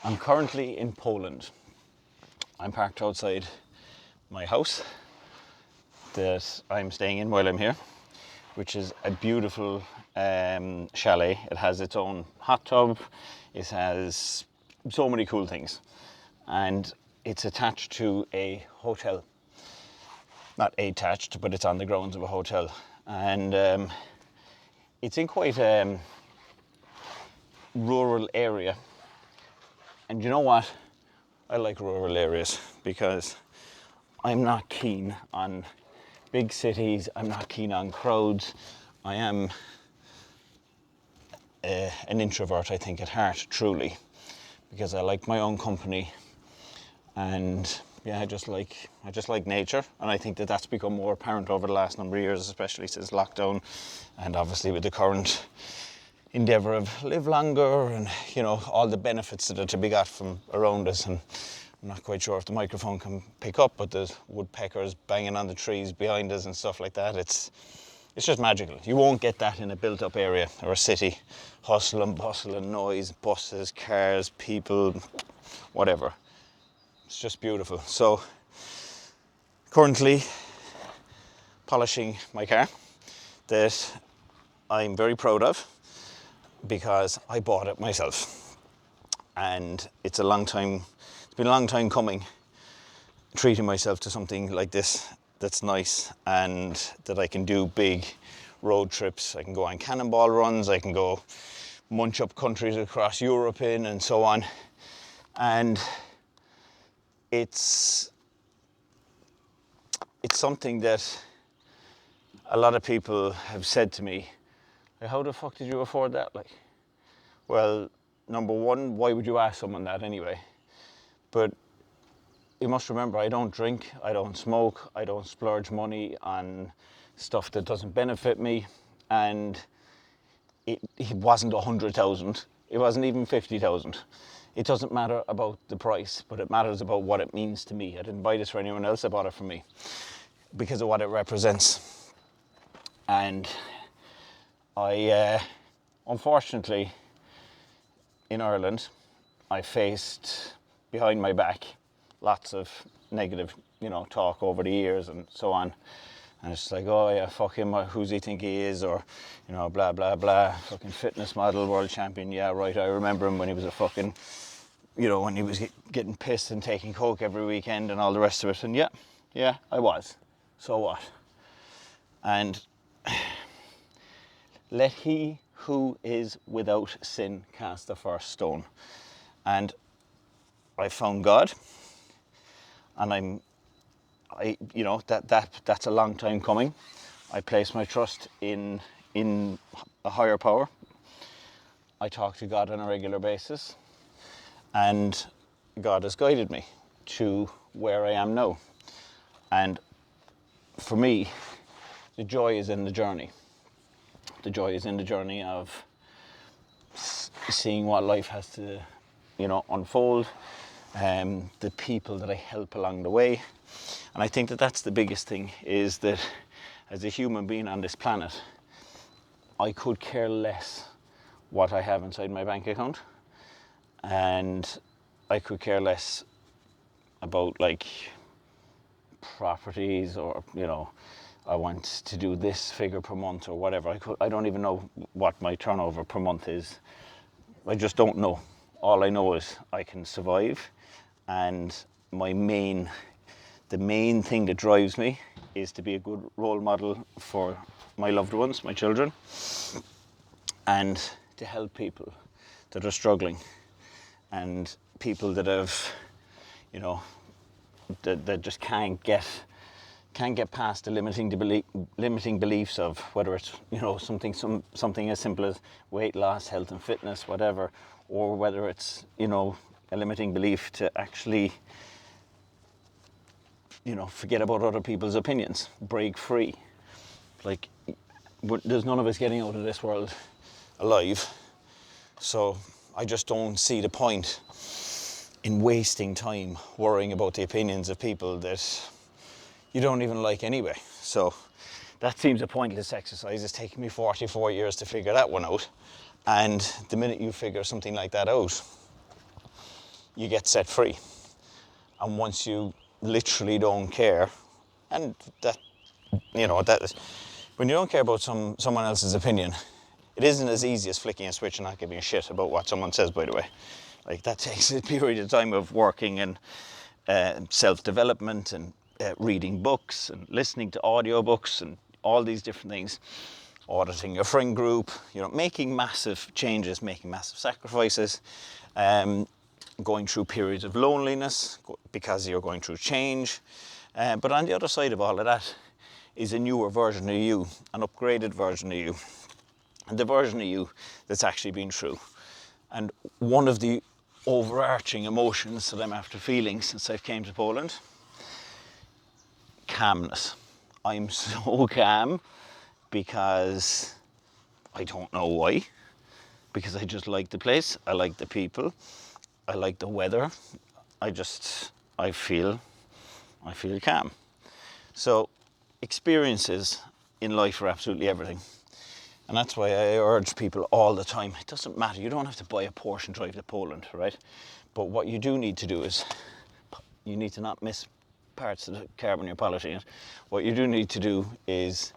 I'm currently in Poland. I'm parked outside my house that I'm staying in while I'm here, which is a beautiful chalet. It has its own hot tub. It has so many cool things. And it's attached to a hotel. Not attached, but it's on the grounds of a hotel. And it's in quite a rural area. And you know what? I like rural areas because I'm not keen on big cities. I'm not keen on crowds. I am an introvert, I think, at heart, truly, because I like my own company, and yeah, I just like nature, and I think that that's become more apparent over the last number of years, especially since lockdown, and obviously with the current endeavour of live longer and, you know, all the benefits that are to be got from around us. And I'm not quite sure if the microphone can pick up, but there's woodpeckers banging on the trees behind us and stuff like that. It's just magical. You won't get that in a built-up area or a city. Hustle and bustle and noise, buses, cars, people, whatever. It's just beautiful. So currently polishing my car that I'm very proud of, because I bought it myself, and it's been a long time coming, treating myself to something like this that's nice and that I can do big road trips. I can go on cannonball runs, I can go munch up countries across Europe in, and so on. And it's something that a lot of people have said to me, like, how the fuck did you afford that? Like, well, number one, why would you ask someone that anyway? But you must remember, I don't drink, I don't smoke, I don't splurge money on stuff that doesn't benefit me, and it wasn't 100,000, it wasn't even 50,000. It doesn't matter about the price, but it matters about what it means to me. I didn't buy this for anyone else, I bought it for me because of what it represents. And I, unfortunately, in Ireland, I faced behind my back lots of negative, talk over the years and so on. And it's like, oh yeah, fuck him, who's he think he is, or, blah, blah, blah, fucking fitness model, world champion, yeah, right, I remember him when he was a fucking, when he was getting pissed and taking coke every weekend and all the rest of it. And yeah, I was. So what? And let he who is without sin cast the first stone. And I found God, and that's a long time coming. I place my trust in a higher power. I talk to God on a regular basis, and God has guided me to where I am now. And for me, the joy is in the journey. The joy is in the journey of seeing what life has to, unfold, the people that I help along the way. And I think that that's the biggest thing, is that as a human being on this planet, I could care less what I have inside my bank account, and I could care less about like properties, or I want to do this figure per month or whatever. I don't even know what my turnover per month is. I just don't know. All I know is I can survive, and the main thing that drives me is to be a good role model for my loved ones, my children, and to help people that are struggling, and people that have, that just can't get past the limiting beliefs of whether it's something as simple as weight loss, health and fitness, whatever, or whether it's a limiting belief to actually forget about other people's opinions, break free. Like, there's none of us getting out of this world alive, so I just don't see the point in wasting time worrying about the opinions of people that you don't even like anyway. So that seems a pointless exercise. It's taken me 44 years to figure that one out, and the minute you figure something like that out, you get set free. And once you literally don't care, and that, that is, when you don't care about someone else's opinion, it isn't as easy as flicking a switch and not giving a shit about what someone says, by the way. Like, that takes a period of time of working and self-development and reading books and listening to audiobooks and all these different things, auditing your friend group, making massive changes, making massive sacrifices, going through periods of loneliness because you're going through change. But on the other side of all of that is a newer version of you, an upgraded version of you, and the version of you that's actually been true. And one of the overarching emotions that I'm after feeling since I came to Poland, calmness. I'm so calm because I don't know why. Because I just like the place, I like the people, I like the weather. I feel calm. So experiences in life are absolutely everything. And that's why I urge people all the time, it doesn't matter, you don't have to buy a Porsche and drive to Poland, right? But what you do need to do is, you need to not miss parts of the car when you're polishing it. What you do need to do is,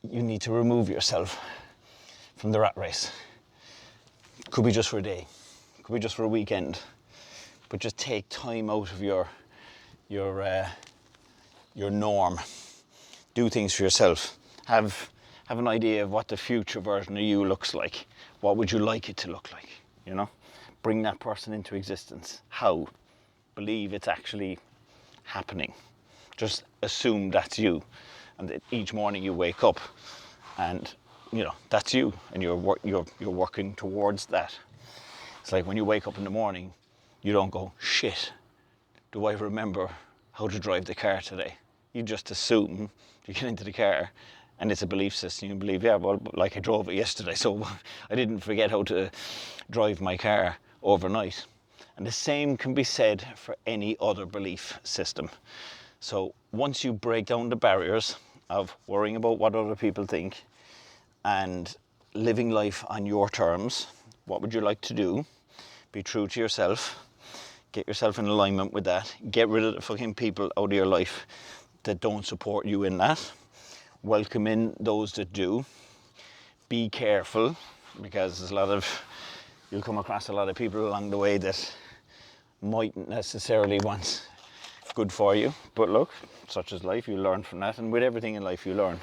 you need to remove yourself from the rat race. Could be just for a day, could be just for a weekend, but just take time out of your norm. Do things for yourself. Have an idea of what the future version of you looks like. What would you like it to look like? Bring that person into existence. How? Believe it's actually happening. Just assume that's you, and that each morning you wake up, and that's you, and you're working towards that. It's like when you wake up in the morning, you don't go, shit, do I remember how to drive the car today? You just assume, you get into the car, and it's a belief system. You believe, yeah, well, like I drove it yesterday, so I didn't forget how to drive my car overnight. And the same can be said for any other belief system. So once you break down the barriers of worrying about what other people think and living life on your terms, what would you like to do? Be true to yourself. Get yourself in alignment with that. Get rid of the fucking people out of your life that don't support you in that. Welcome in those that do. Be careful, because you'll come across a lot of people along the way that mightn't necessarily want good for you. But look, such is life, you learn from that, and with everything in life you learn.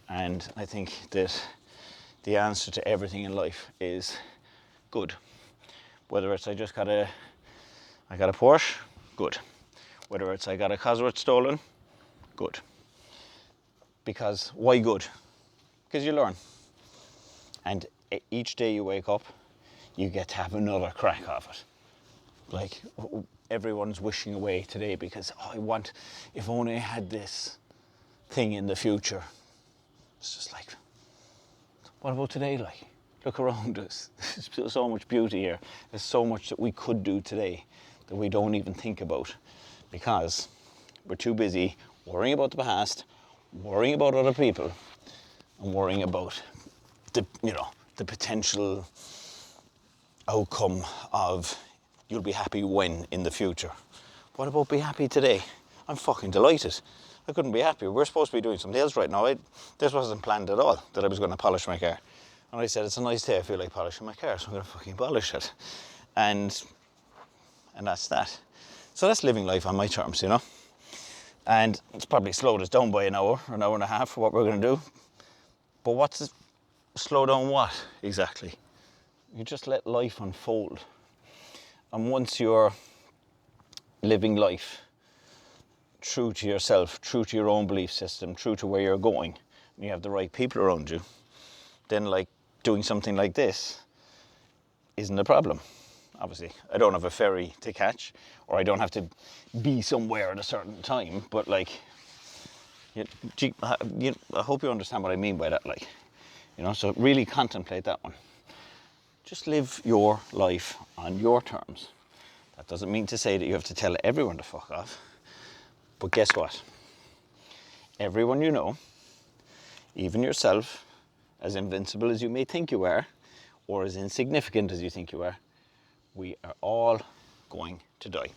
And I think that the answer to everything in life is good. Whether it's I got a Porsche, good. Whether it's I got a Cosworth stolen, good. Because why good? Because you learn. And each day you wake up, you get to have another crack of it. Like, everyone's wishing away today because, if only I had this thing in the future. It's just like, what about today? Like, look around us. There's so much beauty here. There's so much that we could do today that we don't even think about, because we're too busy worrying about the past, worrying about other people, and worrying about the potential outcome of you'll be happy when in the future. What about be happy today? I'm fucking delighted. I couldn't be happier. We're supposed to be doing something else right now. This wasn't planned at all, that I was going to polish my car. And I said, it's a nice day, I feel like polishing my car, so I'm going to fucking polish it. And that's that. So that's living life on my terms, And it's probably slowed us down by an hour and a half for what we're going to do. But slow down what, exactly? You just let life unfold. And once you're living life true to yourself, true to your own belief system, true to where you're going, and you have the right people around you, then like doing something like this isn't a problem. Obviously, I don't have a ferry to catch, or I don't have to be somewhere at a certain time, but like, I hope you understand what I mean by that, like, so really contemplate that one. Just live your life on your terms. That doesn't mean to say that you have to tell everyone to fuck off, but guess what? Everyone you know, even yourself, as invincible as you may think you are, or as insignificant as you think you are, we are all going to die.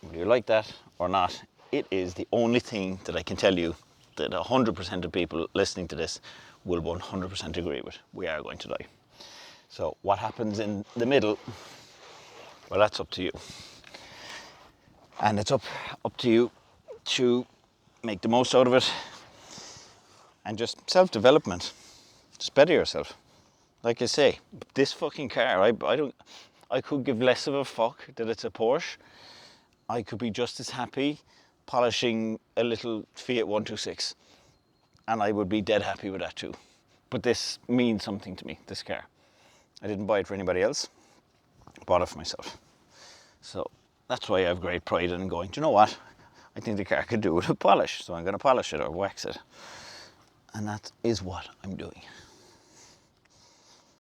Whether you like that or not, it is the only thing that I can tell you that 100% of people listening to this will 100% agree with. We are going to die. So what happens in the middle, well, that's up to you. And it's up to you to make the most out of it, and just self-development. Just better yourself. Like I say, this fucking car, I could give less of a fuck that it's a Porsche. I could be just as happy polishing a little Fiat 126, and I would be dead happy with that too. But this means something to me, this car. I didn't buy it for anybody else, I bought it for myself. So that's why I have great pride in going, do you know what? I think the car could do with a polish, so I'm going to polish it or wax it. And that is what I'm doing.